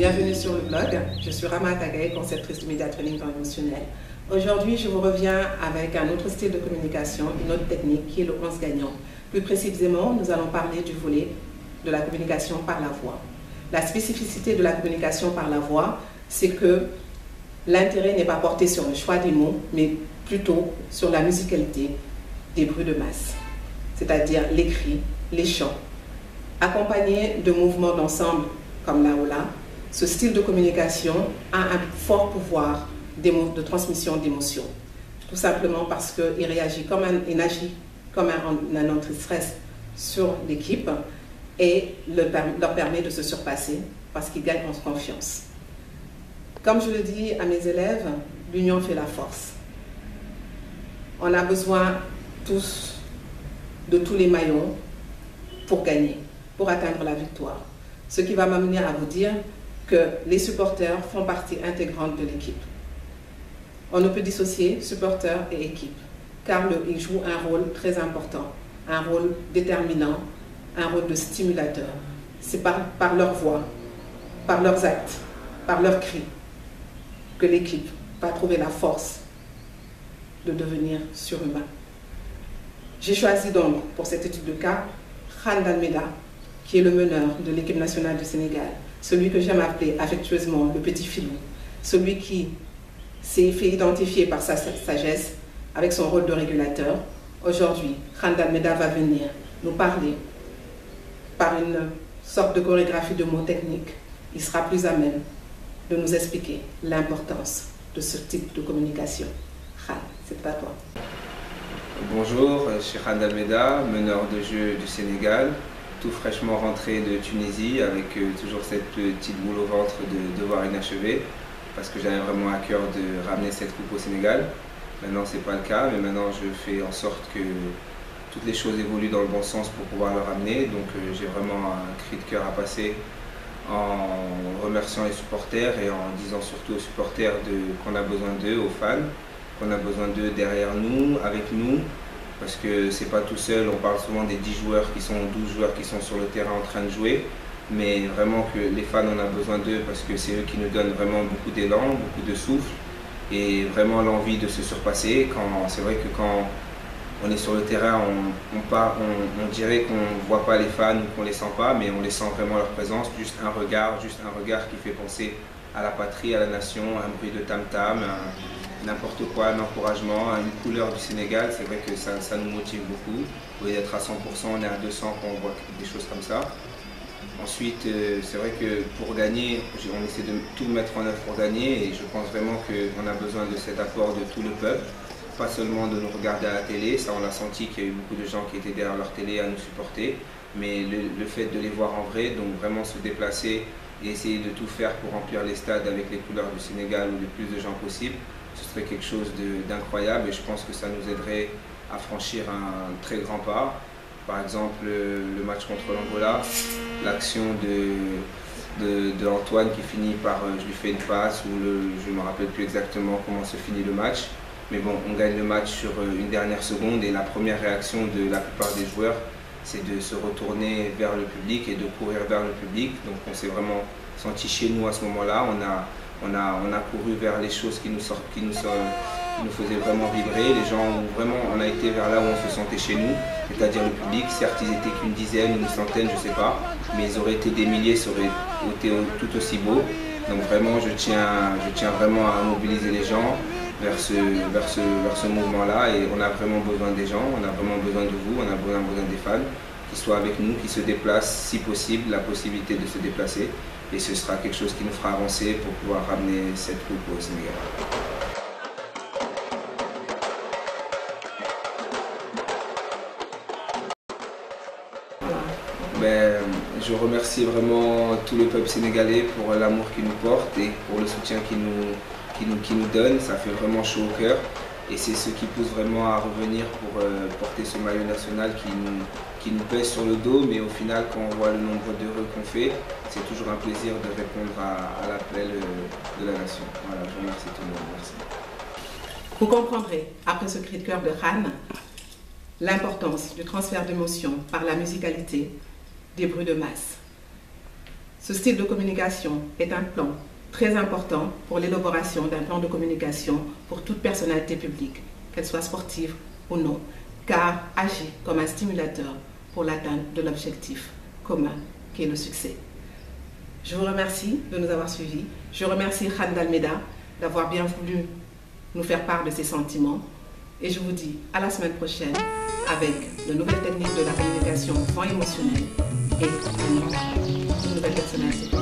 Bienvenue sur le blog. Je suis Rama Tagay, conceptrice de Media Training dans l'émotionnel. Aujourd'hui, je vous reviens avec un autre style de communication, une autre technique qui est le 11 gagnant. Plus précisément, nous allons parler du volet de la communication par la voix. La spécificité de la communication par la voix, c'est que l'intérêt n'est pas porté sur le choix des mots, mais plutôt sur la musicalité des bruits de masse, c'est-à-dire les cris, les chants. Accompagné de mouvements d'ensemble comme là ou là, ce style de communication a un fort pouvoir de transmission d'émotions. Tout simplement parce qu'il agit comme un anti-stress sur l'équipe et leur permet de se surpasser parce qu'ils gagnent en confiance. Comme je le dis à mes élèves, l'union fait la force. On a besoin tous de tous les maillons pour gagner, pour atteindre la victoire. Ce qui va m'amener à vous dire que les supporters font partie intégrante de l'équipe. On ne peut dissocier supporters et équipe, car ils jouent un rôle très important, un rôle déterminant, un rôle de stimulateur. C'est par leur voix, par leurs actes, par leurs cris, que l'équipe va trouver la force de devenir surhumain. J'ai choisi donc pour cette étude de cas Khan Dalméda, qui est le meneur de l'équipe nationale du Sénégal, celui que j'aime appeler affectueusement le petit filou, celui qui s'est fait identifier par sa sagesse avec son rôle de régulateur. Aujourd'hui, Khan Dalméda va venir nous parler par une sorte de chorégraphie de mots techniques. Il sera plus à même de nous expliquer l'importance de ce type de communication. Khan, c'est à toi. Bonjour, je suis Khan Dalméda, meneur de jeu du Sénégal, tout fraîchement rentré de Tunisie avec toujours cette petite boule au ventre de devoir inachevé parce que j'avais vraiment à cœur de ramener cette coupe au Sénégal. Maintenant ce n'est pas le cas, mais maintenant je fais en sorte que toutes les choses évoluent dans le bon sens pour pouvoir le ramener. Donc j'ai vraiment un cri de cœur à passer en remerciant les supporters et en disant surtout aux supporters qu'on a besoin d'eux, aux fans, qu'on a besoin d'eux derrière nous, avec nous. Parce que c'est pas tout seul, on parle souvent des 10 joueurs qui sont 12 joueurs qui sont sur le terrain en train de jouer, mais vraiment que les fans, on a besoin d'eux parce que c'est eux qui nous donnent vraiment beaucoup d'élan, beaucoup de souffle et vraiment l'envie de se surpasser. C'est vrai que quand on est sur le terrain, on dirait qu'on ne voit pas les fans ou qu'on ne les sent pas, mais on les sent vraiment leur présence, juste un regard qui fait penser à la patrie, à la nation, un bruit de tam-tam, n'importe quoi, un encouragement, une couleur du Sénégal. C'est vrai que ça nous motive beaucoup. Au lieu d'être à 100%, on est à 200 quand on voit des choses comme ça. Ensuite, c'est vrai que pour gagner, on essaie de tout mettre en œuvre pour gagner et je pense vraiment qu'on a besoin de cet apport de tout le peuple. Pas seulement de nous regarder à la télé, ça on a senti qu'il y a eu beaucoup de gens qui étaient derrière leur télé à nous supporter, mais le fait de les voir en vrai, donc vraiment se déplacer et essayer de tout faire pour remplir les stades avec les couleurs du Sénégal ou le plus de gens possible, ce serait quelque chose d'incroyable et je pense que ça nous aiderait à franchir un très grand pas. Par exemple, le match contre l'Angola, l'action de Antoine qui finit par je lui fais une passe ou je ne me rappelle plus exactement comment se finit le match. Mais bon, on gagne le match sur une dernière seconde et la première réaction de la plupart des joueurs, c'est de se retourner vers le public et de courir vers le public. Donc on s'est vraiment senti chez nous à ce moment-là. On a couru vers les choses qui nous faisaient vraiment vibrer. Les gens, vraiment, on a été vers là où on se sentait chez nous, c'est-à-dire le public. Certes, ils étaient qu'une dizaine, une centaine, je ne sais pas, mais ils auraient été des milliers, ça aurait été tout aussi beau. Donc vraiment, je tiens vraiment à mobiliser les gens vers ce mouvement-là et on a vraiment besoin des gens, on a vraiment besoin de vous, on a vraiment besoin des fans qui soient avec nous, qui se déplacent si possible, la possibilité de se déplacer et ce sera quelque chose qui nous fera avancer pour pouvoir ramener cette coupe au Sénégal. Je remercie vraiment tout le peuple sénégalais pour l'amour qu'il nous porte et pour le soutien qu'il nous donne. Ça fait vraiment chaud au cœur et c'est ce qui pousse vraiment à revenir pour porter ce maillot national qui nous pèse sur le dos, mais au final quand on voit le nombre d'heureux qu'on fait, c'est toujours un plaisir de répondre à l'appel de la nation. Voilà, je remercie tout le monde. Merci. Vous comprendrez, après ce cri de cœur de Khan, l'importance du transfert d'émotions par la musicalité des bruits de masse. Ce style de communication est un plan très important pour l'élaboration d'un plan de communication pour toute personnalité publique, qu'elle soit sportive ou non, car agit comme un stimulateur pour l'atteinte de l'objectif commun qui est le succès. Je vous remercie de nous avoir suivis. Je remercie Khan Dalmeda d'avoir bien voulu nous faire part de ses sentiments. Et je vous dis à la semaine prochaine avec de nouvelles techniques de la communication au fond émotionnel et une nouvelle personnalité.